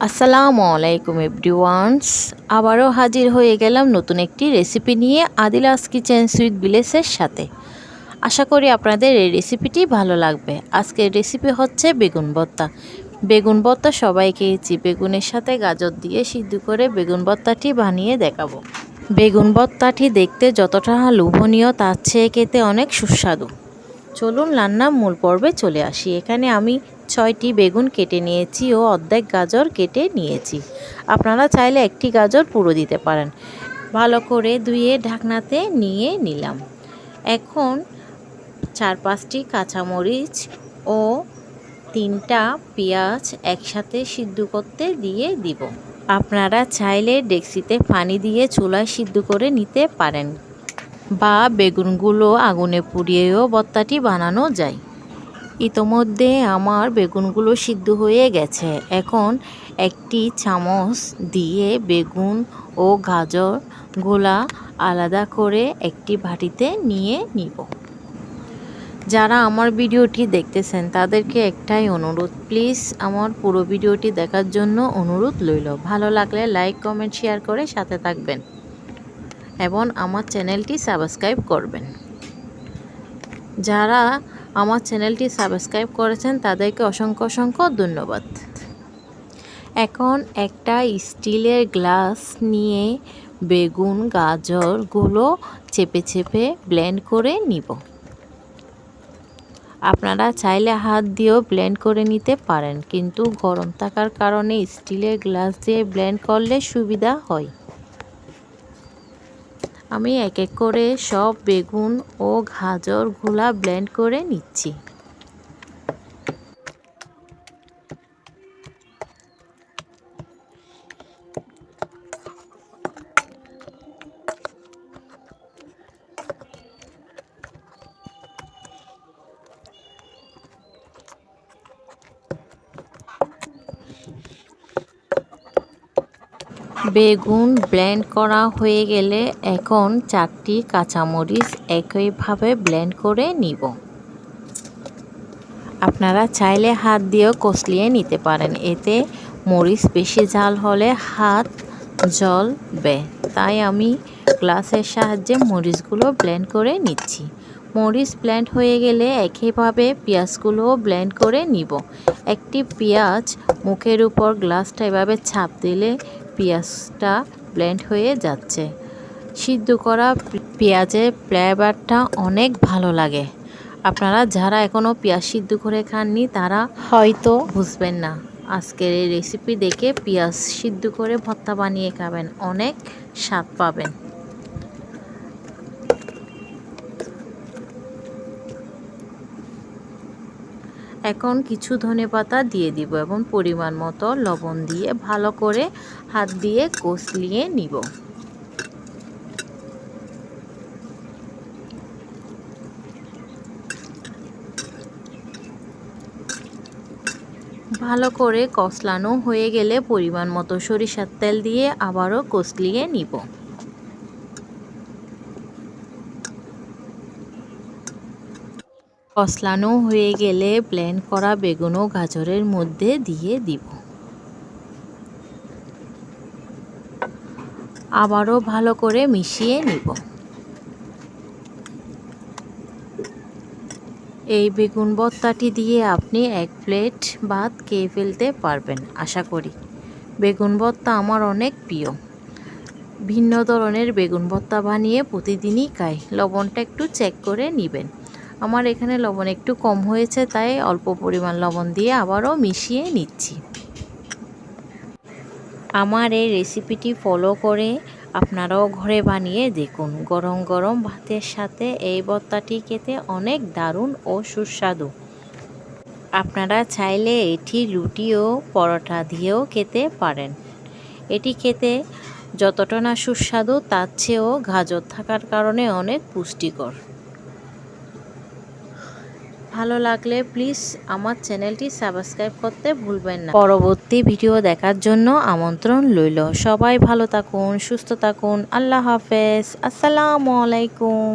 আসসালামু আলাইকুম এভরিওয়ানস, আবারও হাজির হয়ে গেলাম নতুন একটি রেসিপি নিয়ে আদিলাস কিচেন সুইট ভিলেজের সাথে। আশা করি আপনাদের এই রেসিপিটি ভালো লাগবে। আজকের রেসিপি হচ্ছে বেগুন ভর্তা। বেগুন ভর্তা সবাই খেয়েছি। বেগুনের সাথে গাজর দিয়ে সিদ্ধ করে বেগুন ভর্তাটি বানিয়ে দেখাবো। বেগুন ভর্তাটি দেখতে যতটা লোভনীয় তার চেয়ে খেতে অনেক সুস্বাদু। চলুন রান্নার মূল পর্বে চলে আসি। এখানে আমি 6টি বেগুন কেটে নিয়েছি ও অর্ধেক গাজর কেটে নিয়েছি। আপনারা চাইলে একটি গাজর পুরো দিতে পারেন। ভালো করে ধুয়ে ঢাকনাতে নিয়ে নিলাম। এখন 4-5টি কাঁচামরিচ ও 3টা পেঁয়াজ একসাথে সিদ্ধ করতে দিয়ে দিব। আপনারা চাইলে ডেকচিতে পানি দিয়ে চুলায় সিদ্ধ করে নিতে পারেন বা বেগুনগুলো আগুনে পুড়িয়েও ভর্তাটি বানানো যায়। ইতোমধ্যে আমার বেগুনগুলো সিদ্ধ হয়ে গেছে। এখন একটি চামচ দিয়ে বেগুন ও গাজরগুলা আলাদা করে একটি বাটিতে নিয়ে নিব। যারা আমার ভিডিওটি দেখতেছেন তাদেরকে একটাই অনুরোধ, প্লিজ আমার পুরো ভিডিওটি দেখার জন্য অনুরোধ রইল। ভালো লাগলে লাইক, কমেন্ট, শেয়ার করে সাথে থাকবেন এবং আমার চ্যানেলটি সাবস্ক্রাইব করবেন। যারা আমার চ্যানেলটি সাবস্ক্রাইব করেছেন তাদেরকে অসংখ্য অসংখ্য ধন্যবাদ। এখন একটা স্টিলের গ্লাস নিয়ে বেগুন গাজরগুলো চেপে চেপে ব্লেন্ড করে নিব। আপনারা চাইলে হাত দিয়েও ব্লেন্ড করে নিতে পারেন, কিন্তু গরম থাকার কারণে স্টিলের গ্লাস দিয়ে ব্লেন্ড করলে সুবিধা হয়। আমি এক এক করে সব বেগুন ও গাজরগুলা ব্লেন্ড করে নিচ্ছি। বেগুন ব্লেন্ড করা হয়ে গেলে এখন 4টি কাঁচামরিচ একইভাবে ব্লেন্ড করে নিব। আপনারা চাইলে হাত দিয়েও কষলিয়ে নিতে পারেন, এতে মরিচ বেশি ঝাল হলে হাত জ্বলবে। তাই আমি গ্লাসের সাহায্যে মরিচগুলো ব্লেন্ড করে নিচ্ছি। মরিচ ব্লেন্ড হয়ে গেলে একইভাবে পেঁয়াজগুলোও ব্লেন্ড করে নিব। একটি পেঁয়াজ মুখের উপর গ্লাসটা এভাবে ছাপ দিলে পেঁয়াজটা ব্লেন্ড হয়ে যাচ্ছে। সিদ্ধ করা পেঁয়াজের ফ্লেভারটা অনেক ভালো লাগে। আপনারা যারা এখনও পেঁয়াজ সিদ্ধ করে খাননি তারা হয়তো বুঝবেন না। আজকের এই রেসিপি দেখে পেঁয়াজ সিদ্ধ করে ভর্তা বানিয়ে খাবেন, অনেক স্বাদ পাবেন। এখন কিছু ধনেপাতা দিয়ে দিব এবং পরিমাণ মতো লবণ দিয়ে ভালো করে হাত দিয়ে কষলিয়ে নিব। ভালো করে কষলানো হয়ে গেলে পরিমাণ মতো সরিষার তেল দিয়ে আবারও কষলিয়ে নিব। কষলানো হয়ে গেলে ব্লেন্ড করা বেগুন ও গাজরের মধ্যে দিয়ে দিব। আবারও ভালো করে মিশিয়ে নিব। এই বেগুন ভর্তাটি দিয়ে আপনি 1 প্লেট ভাত খেয়ে ফেলতে পারবেন আশা করি। বেগুন ভর্তা আমার অনেক প্রিয়। ভিন্ন ধরনের বেগুন ভর্তা বানিয়ে প্রতিদিনই খাই। লবণটা একটু চেক করে নেবেন। আমার এখানে লবণ একটু কম হয়েছে, তাই অল্প পরিমাণ লবণ দিয়ে আবারও মিশিয়ে নিচ্ছি। আমার এই রেসিপিটি ফলো করে আপনারাও ঘরে বানিয়ে দেখুন। গরম গরম ভাতের সাথে এই ভর্তাটি খেতে অনেক দারুণ ও সুস্বাদু। আপনারা চাইলে এটি রুটি ও পরোটা দিয়েও খেতে পারেন। এটি খেতে যতটা না সুস্বাদু তার চেয়েও গাজর থাকার কারণে অনেক পুষ্টিকর। ভালো লাগলে প্লিজ আমার চ্যানেলটি সাবস্ক্রাইব করতে ভুলবেন না। পরবর্তী ভিডিও দেখার জন্য আমন্ত্রণ রইল। সবাই ভালো থাকুন, সুস্থ থাকুন। আল্লাহ হাফেজ। আসসালামু আলাইকুম।